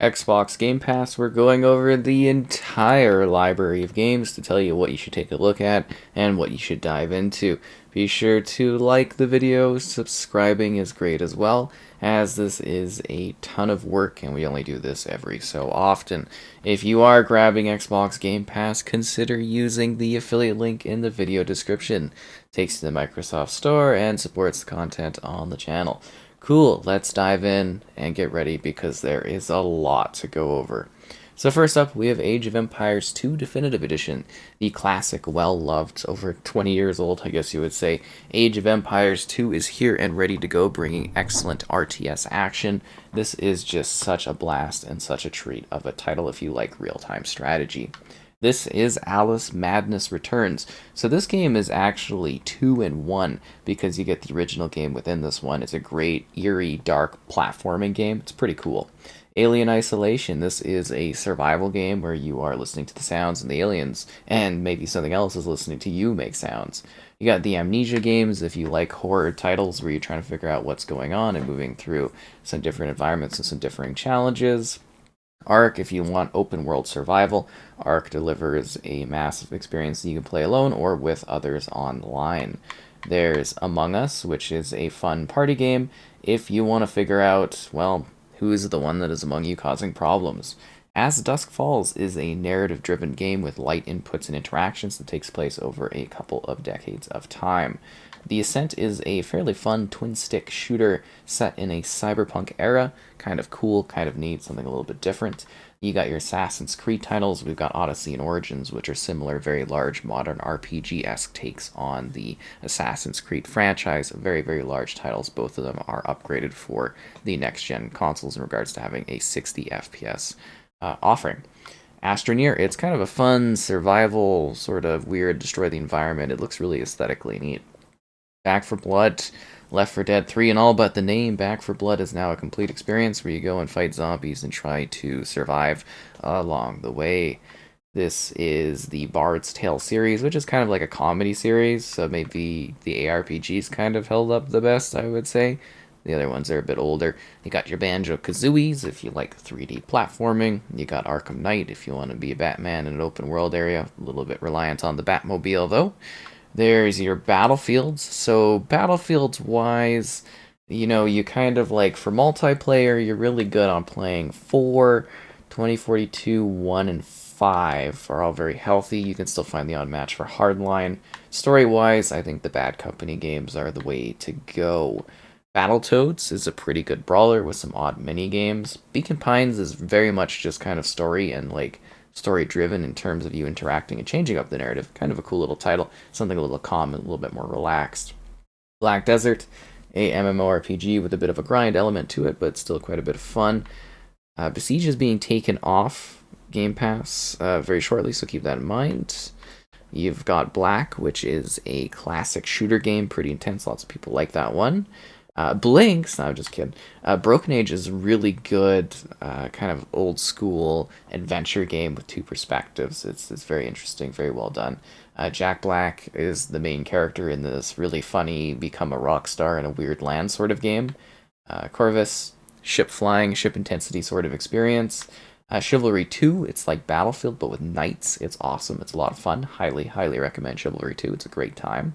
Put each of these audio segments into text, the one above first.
Xbox Game Pass, we're going over the entire library of games to tell you what you should take a look at and what you should dive into. Be sure to like the video, subscribing is great as well, as this is a ton of work and we only do this every so often. If you are grabbing Xbox Game Pass, consider using the affiliate link in the video description. It takes you to the Microsoft Store and supports the content on the channel. Cool, let's dive in and get ready because there is a lot to go over. So first up, we have Age of Empires 2 Definitive Edition, the classic, well-loved, over 20 years old, I guess you would say. Age of Empires 2 is here and ready to go, bringing excellent RTS action. This is just such a blast and such a treat of a title if you like real-time strategy. This is Alice Madness Returns. So this game is actually 2 in 1 because you get the original game within this one. It's a great, eerie, dark platforming game. It's pretty cool. Alien Isolation. This is a survival game where you are listening to the sounds and the aliens, and maybe something else is listening to you make sounds. You got the Amnesia games if you like horror titles where you're trying to figure out what's going on and moving through some different environments and some differing challenges. Ark, if you want open world survival, Ark delivers a massive experience that you can play alone or with others online. There's Among Us, which is a fun party game if you want to figure out, well, who is the one that is among you causing problems. As Dusk Falls is a narrative driven game with light inputs and interactions that takes place over a couple of decades of time. The Ascent is a fairly fun twin-stick shooter set in a cyberpunk era. Kind of cool, kind of neat, something a little bit different. You got your Assassin's Creed titles. We've got Odyssey and Origins, which are similar, very large, modern RPG-esque takes on the Assassin's Creed franchise. Very, very large titles. Both of them are upgraded for the next-gen consoles in regards to having a 60 FPS offering. Astroneer, it's kind of a fun, survival, sort of weird, destroy the environment. It looks really aesthetically neat. Back for Blood, Left 4 Dead 3, and all but the name, Back for Blood is now a complete experience where you go and fight zombies and try to survive along the way. This is the Bard's Tale series, which is kind of like a comedy series, so maybe the ARPGs kind of held up the best, I would say. The other ones are a bit older. You got your Banjo-Kazooies if you like 3D platforming. You got Arkham Knight if you want to be a Batman in an open world area. A little bit reliant on the Batmobile, though. There's your Battlefields. So Battlefields-wise, you kind of like, for multiplayer, you're really good on playing 4, 2042, 1, and 5 are all very healthy. You can still find the odd match for Hardline. Story-wise, I think the Bad Company games are the way to go. Battletoads is a pretty good brawler with some odd mini games. Beacon Pines is very much just kind of story and like story driven in terms of you interacting and changing up the narrative. Kind of a cool little title, something a little calm and a little bit more relaxed. Black Desert, a MMORPG with a bit of a grind element to it, but still quite a bit of fun. Besiege is being taken off Game Pass very shortly, so keep that in mind. You've got Black, which is a classic shooter game, pretty intense. Lots of people like that one. Blinks, no, I'm just kidding. Broken Age is a really good, kind of old school adventure game with two perspectives. It's very interesting, very well done. Jack Black is the main character in this really funny become a rock star in a weird land sort of game. Corvus, ship flying, ship intensity sort of experience. Chivalry 2, it's like Battlefield but with knights. It's awesome. It's a lot of fun. Highly, highly recommend Chivalry 2. It's a great time.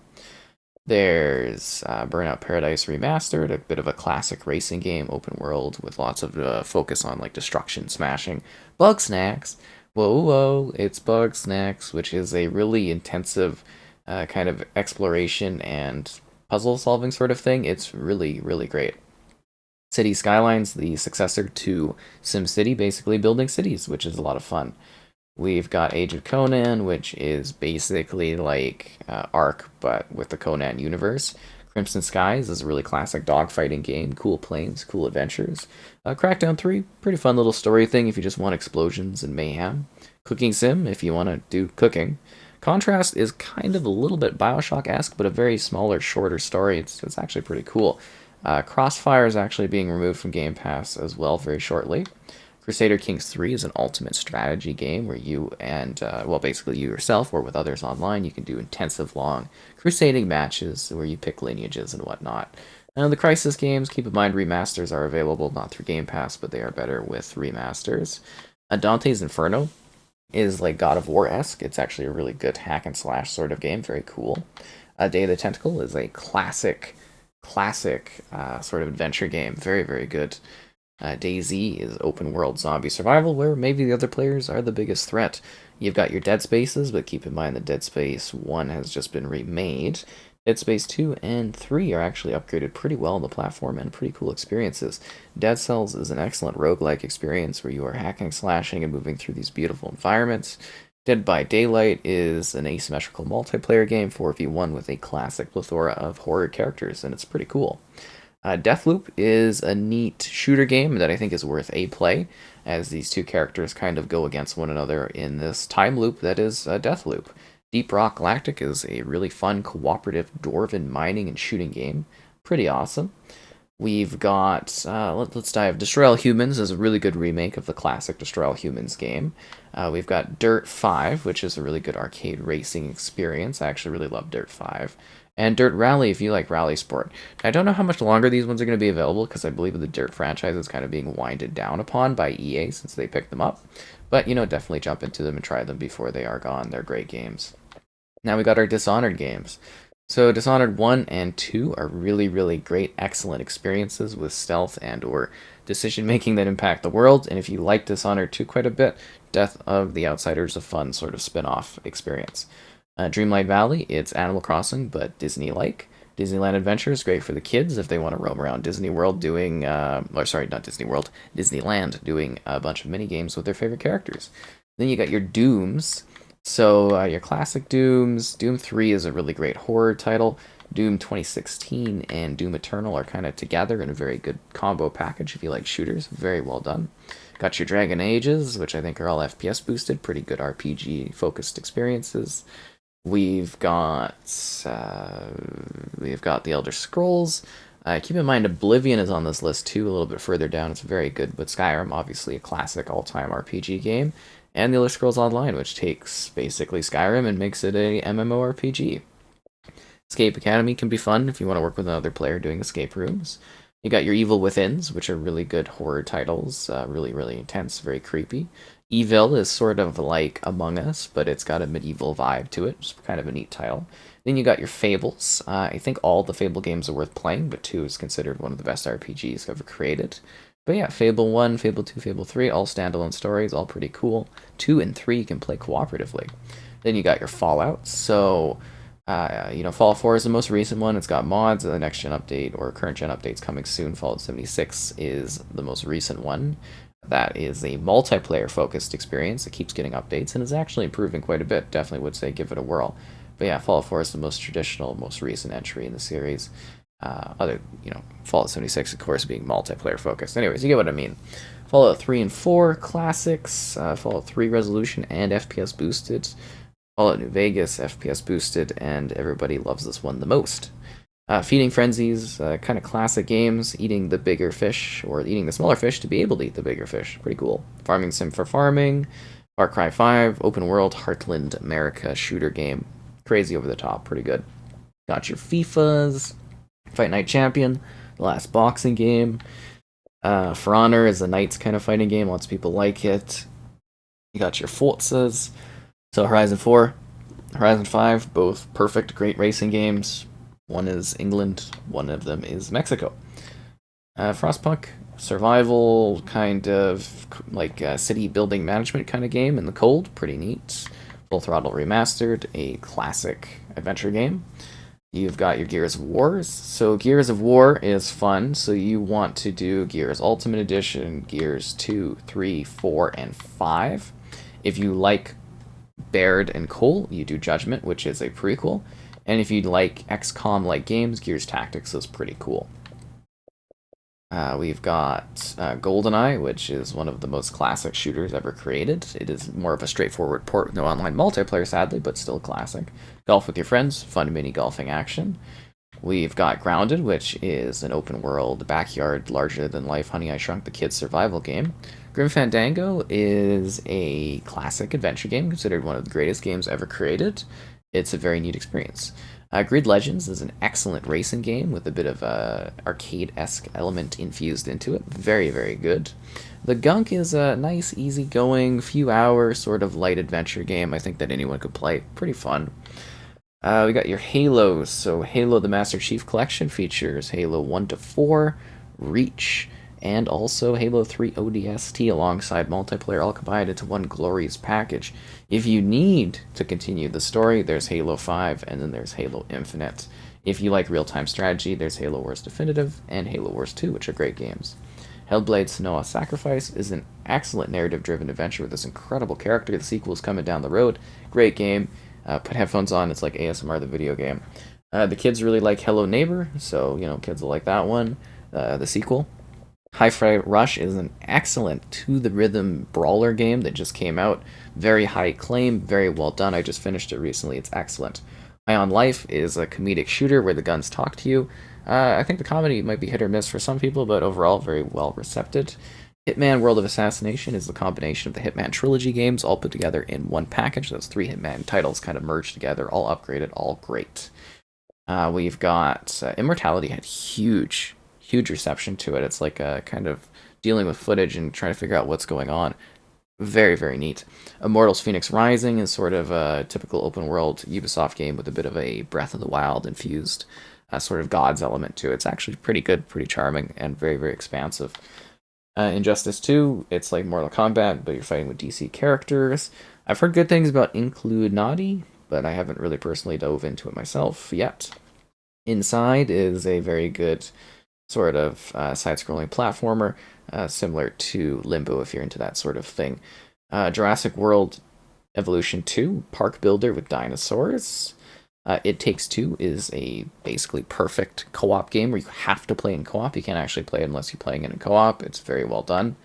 There's Burnout Paradise Remastered, a bit of a classic racing game, open world with lots of focus on like destruction, smashing. Bug Snacks, whoa, it's Bug Snacks, which is a really intensive kind of exploration and puzzle solving sort of thing. It's really, really great. City Skylines, the successor to SimCity, basically building cities, which is a lot of fun. We've got Age of Conan, which is basically like Ark, but with the Conan universe. Crimson Skies is a really classic dogfighting game. Cool planes, cool adventures. Crackdown 3, pretty fun little story thing if you just want explosions and mayhem. Cooking Sim, if you want to do cooking. Contrast is kind of a little bit Bioshock-esque, but a very smaller, shorter story. It's actually pretty cool. Crossfire is actually being removed from Game Pass as well very shortly. Crusader Kings 3 is an ultimate strategy game where you and, well, basically you yourself or with others online, you can do intensive, long crusading matches where you pick lineages and whatnot. Now, the Crisis games, keep in mind remasters are available not through Game Pass, but they are better with remasters. Dante's Inferno is like God of War-esque. It's actually a really good hack and slash sort of game, very cool. Day of the Tentacle is a classic sort of adventure game, very, very good. DayZ is open world zombie survival, where maybe the other players are the biggest threat. You've got your Dead Spaces, but keep in mind that Dead Space 1 has just been remade. Dead Space 2 and 3 are actually upgraded pretty well on the platform and pretty cool experiences. Dead Cells is an excellent roguelike experience where you are hacking, slashing, and moving through these beautiful environments. Dead by Daylight is an asymmetrical multiplayer game 4v1 with a classic plethora of horror characters, and it's pretty cool. Deathloop is a neat shooter game that I think is worth a play, as these two characters kind of go against one another in this time loop that is Deathloop. Deep Rock Galactic is a really fun cooperative dwarven mining and shooting game. Pretty awesome. We've got, let's dive. Destroy All Humans is a really good remake of the classic Destroy All Humans game. We've got Dirt 5, which is a really good arcade racing experience. I actually really love Dirt 5. And Dirt Rally, if you like rally sport. I don't know how much longer these ones are going to be available, because I believe the Dirt franchise is kind of being winded down upon by EA since they picked them up. But, definitely jump into them and try them before they are gone. They're great games. Now we got our Dishonored games. So Dishonored 1 and 2 are really, really great, excellent experiences with stealth and or decision-making that impact the world. And if you like Dishonored 2 quite a bit, Death of the Outsider is a fun sort of spin-off experience. Dreamlight Valley, it's Animal Crossing, but Disney-like. Disneyland Adventure is great for the kids if they want to roam around Disney World doing, Disneyland doing a bunch of mini games with their favorite characters. Then you got your Dooms. So your classic Dooms, Doom 3 is a really great horror title. Doom 2016 and Doom Eternal are kind of together in a very good combo package if you like shooters. Very well done. Got your Dragon Ages, which I think are all FPS boosted, pretty good RPG focused experiences. We've got the Elder Scrolls. Keep in mind Oblivion is on this list too, a little bit further down. It's very good, but Skyrim, obviously a classic all-time RPG game, and the Elder Scrolls Online, which takes basically Skyrim and makes it a MMORPG. Escape Academy can be fun if you want to work with another player doing escape rooms. You got your Evil Withins, which are really good horror titles, really, really intense, very creepy. Evil is sort of like Among Us, but it's got a medieval vibe to it. It's kind of a neat title. Then you got your Fables. I think all the Fable games are worth playing, but 2 is considered one of the best RPGs ever created. But yeah, Fable 1, Fable 2, Fable 3, all standalone stories, all pretty cool. 2 and 3 you can play cooperatively. Then you got your Fallout. So, Fallout 4 is the most recent one. It's got mods, the next gen update or current gen updates coming soon. Fallout 76 is the most recent one. That is a multiplayer focused experience. It keeps getting updates and is actually improving quite a bit. Definitely would say give it a whirl. But yeah, Fallout 4 is the most traditional, most recent entry in the series. Fallout 76, of course, being multiplayer focused. Anyways, you get what I mean. Fallout 3 and 4, classics. Fallout 3 Resolution and FPS boosted. Fallout New Vegas, FPS boosted, and everybody loves this one the most. Feeding Frenzies, kind of classic games, eating the bigger fish, or eating the smaller fish to be able to eat the bigger fish. Pretty cool. Farming Sim for farming. Far Cry 5, open world, Heartland America shooter game. Crazy over the top, pretty good. Got your FIFAs. Fight Night Champion, the last boxing game. For Honor is a Knights kind of fighting game. Lots of people like it. You got your Forzas. So Horizon 4, Horizon 5, both perfect, great racing games. One is England, one of them is Mexico. Frostpunk, survival, kind of like city building management kind of game in the cold. Pretty neat. Full Throttle Remastered, a classic adventure game. You've got your Gears of Wars. So Gears of War is fun. So you want to do Gears Ultimate Edition, Gears 2, 3, 4, and 5. If you like Baird and Cole, you do Judgment, which is a prequel. And if you like XCOM-like games, Gears Tactics is pretty cool. We've got GoldenEye, which is one of the most classic shooters ever created. It is more of a straightforward port with no online multiplayer, sadly, but still classic. Golf with your friends, fun mini golfing action. We've got Grounded, which is an open-world, backyard, larger-than-life Honey, I Shrunk the Kids survival game. Grim Fandango is a classic adventure game, considered one of the greatest games ever created. It's a very neat experience. Grid Legends is an excellent racing game with a bit of a arcade-esque element infused into it. Very, very good. The Gunk is a nice, easygoing, few hour sort of light adventure game I think that anyone could play. Pretty fun. We got your Halos. So Halo the Master Chief Collection features Halo 1 to 4, Reach, and also Halo 3 ODST alongside multiplayer all combined into one glorious package. If you need to continue the story, there's Halo 5 and then there's Halo Infinite. If you like real-time strategy, there's Halo Wars Definitive and Halo Wars 2, which are great games. Hellblade Senua's Sacrifice is an excellent narrative-driven adventure with this incredible character. The sequel is coming down the road. Great game. Put headphones on, it's like ASMR the video game. The kids really like Hello Neighbor, so, kids will like that one. The sequel. Hi-Fi Rush is an excellent to-the-rhythm brawler game that just came out. Very high acclaim, very well done. I just finished it recently. It's excellent. High on Life is a comedic shooter where the guns talk to you. I think the comedy might be hit or miss for some people, but overall very well received. Hitman World of Assassination is the combination of the Hitman trilogy games all put together in one package. Those three Hitman titles kind of merged together, all upgraded, all great. We've got Immortality had huge reception to it. It's like kind of dealing with footage and trying to figure out what's going on. Very, very neat. Immortals Phoenix Rising is sort of a typical open world Ubisoft game with a bit of a Breath of the Wild infused sort of gods element to it. It's actually pretty good, pretty charming, and very, very expansive. Injustice 2, it's like Mortal Kombat, but you're fighting with DC characters. I've heard good things about Include Naughty, but I haven't really personally dove into it myself yet. Inside is a very good sort of side-scrolling platformer, similar to Limbo if you're into that sort of thing. Jurassic World Evolution 2, Park Builder with dinosaurs. It Takes Two is a basically perfect co-op game where you have to play in co-op. You can't actually play it unless you're playing it in co-op. It's very well done.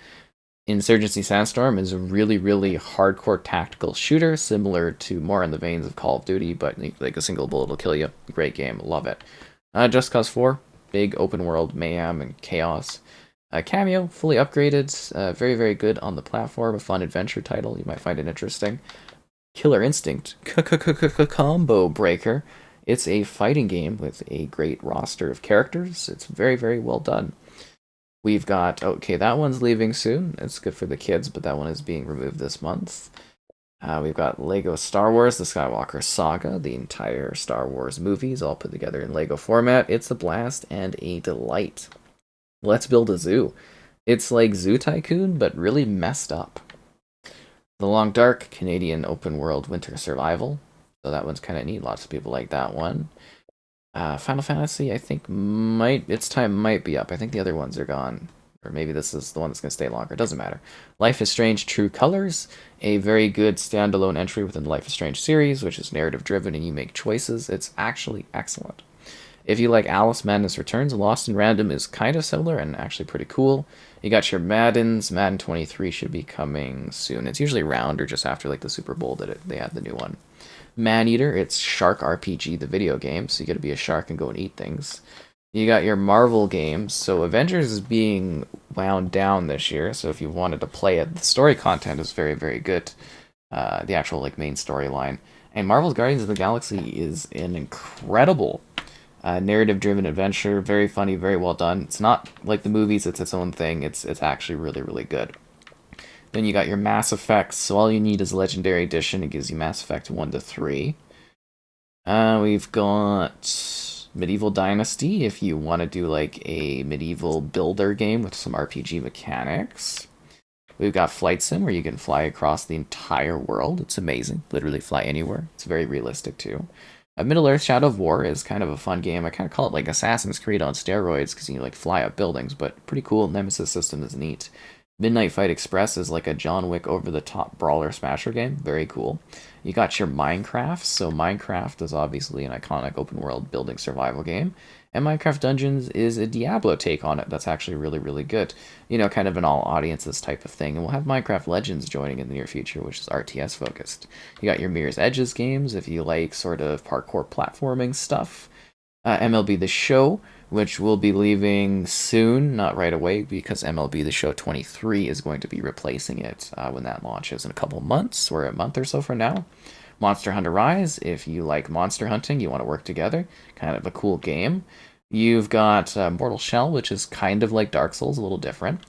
Insurgency Sandstorm is a really, really hardcore tactical shooter, similar to more in the veins of Call of Duty, but like a single bullet will kill you. Great game, love it. Just Cause 4, big open world mayhem and chaos. Cameo, fully upgraded, very, very good on the platform, a fun adventure title. You might find it interesting. Killer Instinct Combo Breaker. It's a fighting game with a great roster of characters. It's very, very well done. We've got, okay, that one's leaving soon. It's good for the kids, but that one is being removed this month. We've got Lego Star Wars, The Skywalker Saga, the entire Star Wars movies, all put together in Lego format. It's a blast and a delight. Let's Build a Zoo. It's like Zoo Tycoon, but really messed up. The Long Dark, Canadian open world winter survival. So that one's kind of neat. Lots of people like that one. Final Fantasy, I think its time might be up. I think the other ones are gone. Or maybe this is the one that's going to stay longer. It doesn't matter. Life is Strange True Colors, a very good standalone entry within the Life is Strange series, which is narrative driven and you make choices. It's actually excellent. If you like Alice Madness Returns, Lost in Random is kind of similar and actually pretty cool. You got your Maddens. Madden 23 should be coming soon. It's usually around or just after like the Super Bowl that they had the new one. Maneater, it's Shark RPG, the video game, so you gotta be a shark and go and eat things. You got your Marvel games. So Avengers is being wound down this year, so if you wanted to play it, the story content is very, very good. The actual like main storyline. And Marvel's Guardians of the Galaxy is an incredible narrative-driven adventure, very funny, very well done. It's not like the movies; it's its own thing. It's actually really, really good. Then you got your Mass Effect. So all you need is Legendary Edition. It gives you Mass Effect 1 to 3. We've got Medieval Dynasty. If you want to do like a medieval builder game with some RPG mechanics. We've got Flight Sim, where you can fly across the entire world. It's amazing. Literally fly anywhere. It's very realistic too. Middle-earth Shadow of War is kind of a fun game. I kind of call it like Assassin's Creed on steroids because you like fly up buildings, but pretty cool. Nemesis system is neat. Midnight Fight Express is like a John Wick over-the-top brawler smasher game. Very cool. You got your Minecraft. So Minecraft is obviously an iconic open-world building survival game. And Minecraft Dungeons is a Diablo take on it that's actually really, really good. Kind of an all-audiences type of thing. And we'll have Minecraft Legends joining in the near future, which is RTS-focused. You got your Mirror's Edges games, if you like sort of parkour platforming stuff. MLB The Show, which will be leaving soon, not right away, because MLB The Show 23 is going to be replacing it when that launches in a couple months, or a month or so from now. Monster Hunter Rise, if you like monster hunting, you want to work together, kind of a cool game. You've got Mortal Shell, which is kind of like Dark Souls, a little different.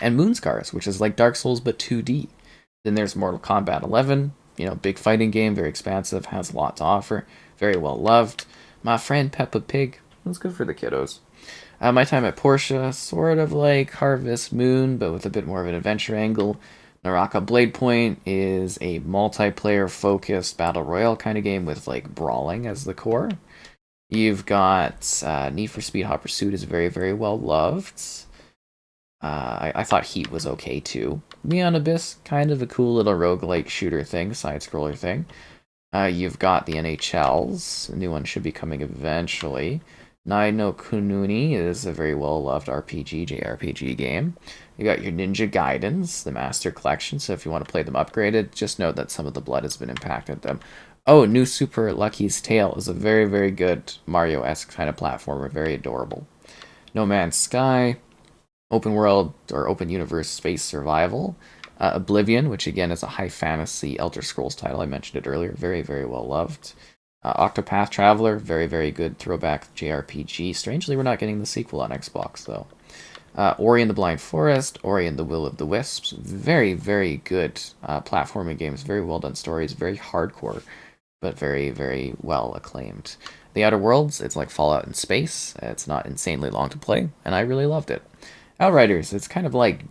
And Moonscars, which is like Dark Souls but 2D. Then there's Mortal Kombat 11, big fighting game, very expansive, has a lot to offer, very well loved. My friend Peppa Pig, that's good for the kiddos. My time at Porsche, sort of like Harvest Moon, but with a bit more of an adventure angle. Naraka Blade Point is a multiplayer focused battle royale kind of game with like brawling as the core. You've got Need for Speed Hot Pursuit is very, very well loved. I thought Heat was okay too. Neon Abyss, kind of a cool little roguelike shooter thing, side-scroller thing. You've got the NHLs. A new one should be coming eventually. Nai no Kununi is a very well-loved RPG, JRPG game. You got your Ninja Gaidens, the Master Collection, so if you want to play them upgraded, just know that some of the blood has been impacted them. Oh, New Super Lucky's Tale is a very, very good Mario-esque kind of platformer, very adorable. No Man's Sky, open world or open universe space survival. Oblivion, which again is a high fantasy Elder Scrolls title. I mentioned it earlier. Very, very well loved. Octopath Traveler, very, very good throwback JRPG. Strangely, we're not getting the sequel on Xbox, though. Ori and the Blind Forest, Ori and the Will of the Wisps. Very, very good platforming games. Very well done stories. Very hardcore, but very, very well acclaimed. The Outer Worlds, it's like Fallout in space. It's not insanely long to play, and I really loved it. Outriders, it's kind of like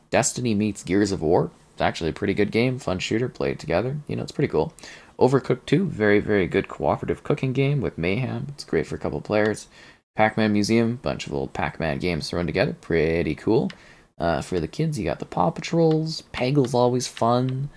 Destiny meets Gears of War. It's actually a pretty good game, fun shooter, play it together. It's pretty cool. Overcooked 2, very, very good cooperative cooking game with mayhem. It's great for a couple players. Pac-Man Museum, bunch of old Pac-Man games thrown together, pretty cool. For the kids, you got the Paw Patrols. Peggle's always fun.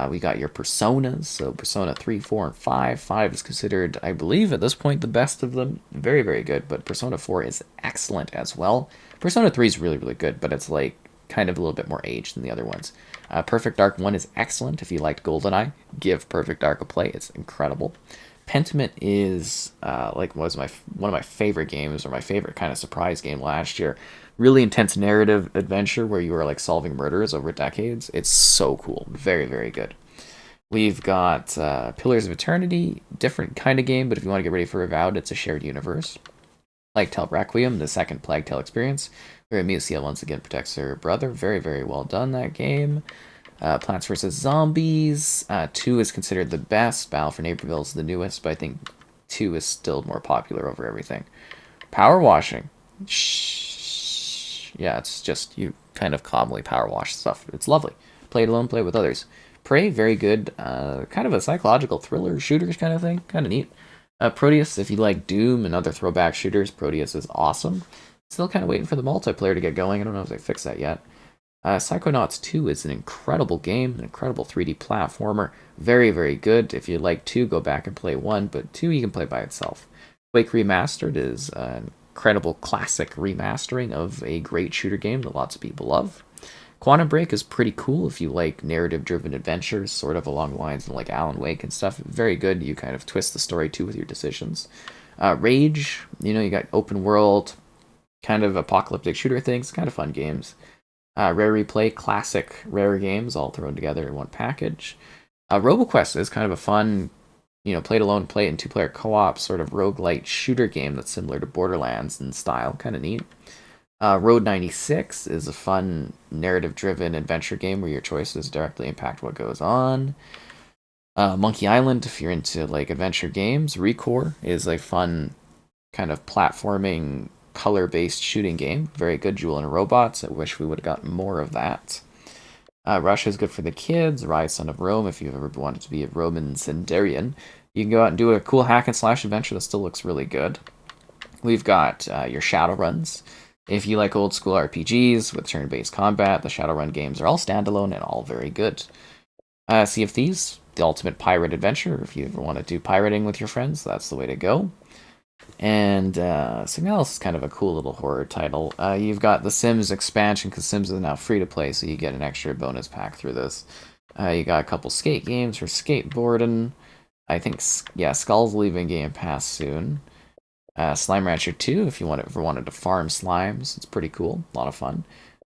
We got your Personas, so Persona 3, 4, and 5. 5 is considered, I believe, at this point, the best of them. Very, very good, but Persona 4 is excellent as well. Persona 3 is really, really good, but it's like kind of a little bit more aged than the other ones. Perfect Dark 1 is excellent. If you liked GoldenEye, give Perfect Dark a play. It's incredible. Pentiment is was one of my favorite games, or my favorite kind of surprise game last year. Really intense narrative adventure where you are like solving murders over decades. It's so cool. Very, very good. We've got Pillars of Eternity, different kind of game, but if you want to get ready for Avowed, it's a shared universe. Plague Tale Requiem, the second Plague Tale experience, where Amicia once again protects her brother. Very, very well done, that game. Plants vs. Zombies. 2 is considered the best. Battle for Neighborville is the newest, but I think 2 is still more popular over everything. Power washing. Shh. Yeah, it's just you kind of calmly power wash stuff. It's lovely. Play it alone, play it with others. Prey, very good. Kind of a psychological thriller shooters kind of thing. Kind of neat. Proteus, if you like Doom and other throwback shooters, Proteus is awesome. Still kind of waiting for the multiplayer to get going. I don't know if they fixed that yet. Psychonauts 2 is an incredible game, an incredible 3D platformer. Very, very good. If you like 2, go back and play 1, but 2 you can play by itself. Quake Remastered is an incredible classic remastering of a great shooter game that lots of people love. Quantum Break is pretty cool if you like narrative-driven adventures, sort of along the lines of like Alan Wake and stuff. Very good. You kind of twist the story too with your decisions. Rage, you got open world, kind of apocalyptic shooter things, kind of fun games. Rare Replay, classic Rare games all thrown together in one package. RoboQuest is kind of a fun, play it alone, play it in 2-player co-op, sort of roguelite shooter game that's similar to Borderlands in style, kind of neat. Road 96 is a fun narrative-driven adventure game where your choices directly impact what goes on. Monkey Island, if you're into like adventure games. Recore is a fun kind of platforming, color-based shooting game. Very good. Jewel and Robots. I wish we would have gotten more of that. Russia is good for the kids. Rise, Son of Rome, if you've ever wanted to be a Roman Centurion. You can go out and do a cool hack-and-slash adventure that still looks really good. We've got your Shadowruns. If you like old school RPGs with turn-based combat, the Shadowrun games are all standalone and all very good. Sea of Thieves, the ultimate pirate adventure. If you ever want to do pirating with your friends, that's the way to go. And something else is kind of a cool little horror title. You've got The Sims expansion, because Sims is now free to play, so you get an extra bonus pack through this. You got a couple skate games for skateboarding. I think, Skull's leaving Game Pass soon. Slime Rancher 2, if you ever wanted to farm slimes. It's pretty cool. A lot of fun.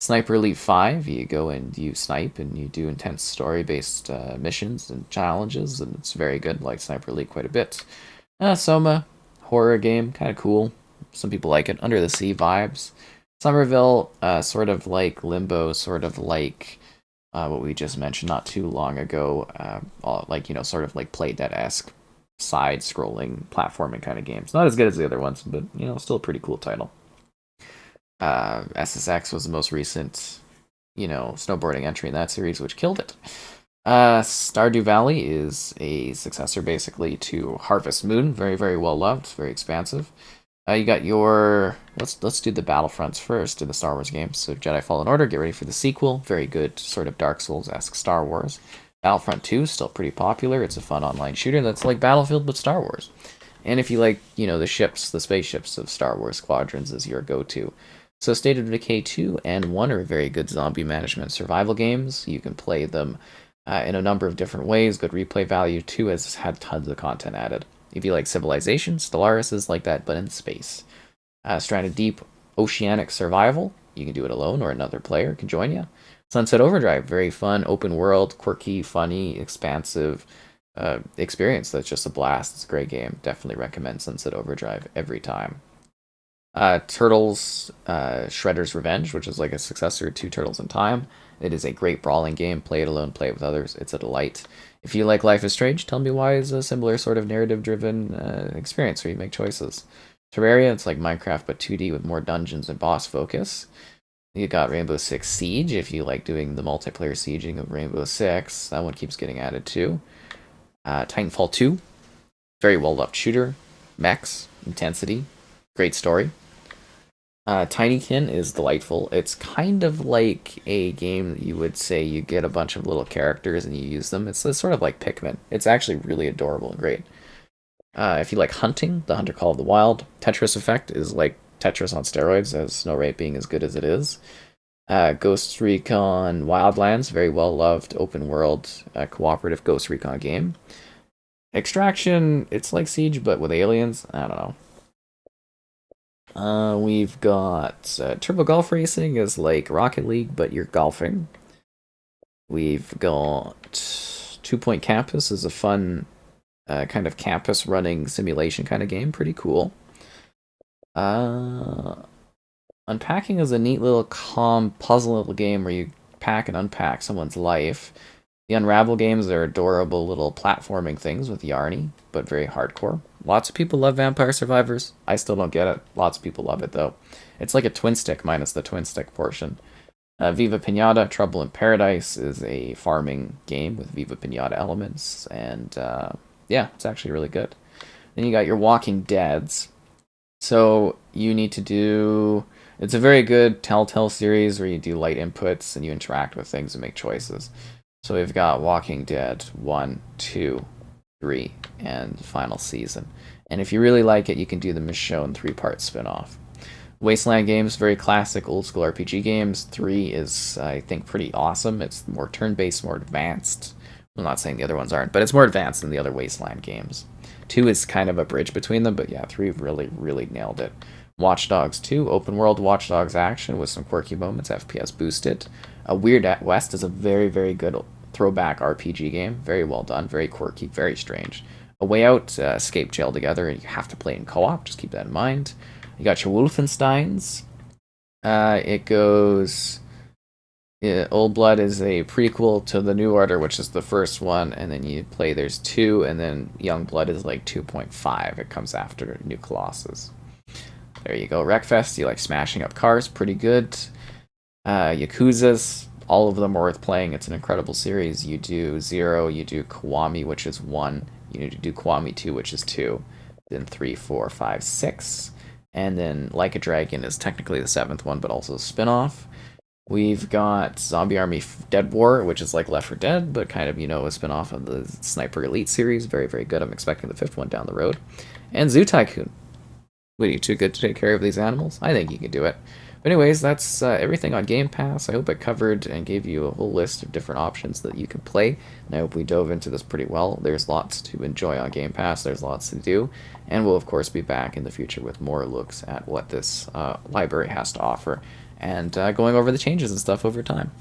Sniper Elite 5, you go and you snipe and you do intense story-based missions and challenges, and it's very good. Like Sniper Elite quite a bit. Soma, horror game, kind of cool. Some people like it. Under the Sea vibes. Somerville, sort of like Limbo, sort of like what we just mentioned not too long ago. Like, sort of like Playdead-esque side-scrolling platforming kind of games. Not as good as the other ones, but, still a pretty cool title. SSX was the most recent, snowboarding entry in that series, which killed it. Stardew Valley is a successor, basically, to Harvest Moon. Very, very well loved, very expansive. You got your let's do the Battlefronts first in the Star Wars games. So Jedi Fallen Order, get ready for the sequel. Very good, sort of Dark Souls-esque Star Wars. Battlefront 2 still pretty popular. It's a fun online shooter that's like Battlefield but Star Wars. And if you like, the spaceships of Star Wars Squadrons is your go-to. So State of Decay 2 and 1 are very good zombie management survival games. You can play them in a number of different ways. Good replay value. 2 has had tons of content added. If you like Civilization, Stellaris is like that, but in space. Stranded Deep Oceanic Survival. You can do it alone or another player can join you. Sunset Overdrive, very fun, open world, quirky, funny, expansive experience. That's just a blast. It's a great game. Definitely recommend Sunset Overdrive every time. Turtles Shredder's Revenge, which is like a successor to Turtles in Time. It is a great brawling game. Play it alone, play it with others. It's a delight. If you like Life is Strange, tell me why is a similar sort of narrative-driven experience where you make choices. Terraria, it's like Minecraft but 2D with more dungeons and boss focus. You got Rainbow Six Siege, if you like doing the multiplayer sieging of Rainbow Six. That one keeps getting added too. Titanfall 2, very well-loved shooter. Mechs, intensity, great story. Tinykin is delightful. It's kind of like a game that you would say you get a bunch of little characters and you use them. It's sort of like Pikmin. It's actually really adorable and great. If you like hunting, The Hunter Call of the Wild. Tetris Effect is like Tetris on steroids, as Snow Rate being as good as it is. Ghost Recon Wildlands, very well loved open world cooperative Ghost Recon game. Extraction, it's like Siege but with aliens. I don't know. We've got Turbo Golf Racing is like Rocket League, but you're golfing. We've got 2 Point Campus is a fun kind of campus running simulation kind of game. Pretty cool. Unpacking is a neat little calm puzzle little game where you pack and unpack someone's life. The Unravel games are adorable little platforming things with Yarny, but very hardcore. Lots of people love Vampire Survivors. I still don't get it. Lots of people love it, though. It's like a twin stick minus the twin stick portion. Viva Pinata, Trouble in Paradise is a farming game with Viva Pinata elements, and yeah, it's actually really good. Then you got your Walking Deads. So you need to do... It's a very good Telltale series where you do light inputs and you interact with things and make choices. So we've got Walking Dead 1, 2, 3, and final season. And if you really like it, you can do the Michonne 3-part spin-off. Wasteland games, very classic old school RPG games. 3 is, I think, pretty awesome. It's more turn-based, more advanced. I'm not saying the other ones aren't, but it's more advanced than the other Wasteland games. 2 is kind of a bridge between them, but yeah, 3 really, really nailed it. Watch Dogs 2, open world Watch Dogs action with some quirky moments, FPS boosted. Weird West is a very, very good throwback RPG game. Very well done, very quirky, very strange. A Way Out, escape jail together, and you have to play in co-op, just keep that in mind. You got your Wolfensteins. It goes... Old Blood is a prequel to The New Order, which is the first one, and then you play, there's 2, and then Young Blood is like 2.5. It comes after New Colossus. There you go. Wreckfest, you like smashing up cars, pretty good. Yakuza's, all of them are worth playing. It's an incredible series. You do 0, you do Kiwami, which is 1, you need to do Kiwami 2, which is 2, then 3, 4, 5, 6, and then Like a Dragon is technically the 7th one, but also a spin-off. We've got Zombie Army Dead War, which is like Left 4 Dead, but kind of, a spin-off of the Sniper Elite series. Very, very good. I'm expecting the 5th one down the road. And Zoo Tycoon. What, are you too good to take care of these animals? I think you can do it. But anyways, that's everything on Game Pass. I hope I covered and gave you a whole list of different options that you can play. And I hope we dove into this pretty well. There's lots to enjoy on Game Pass. There's lots to do. And we'll, of course, be back in the future with more looks at what this library has to offer. and going over the changes and stuff over time.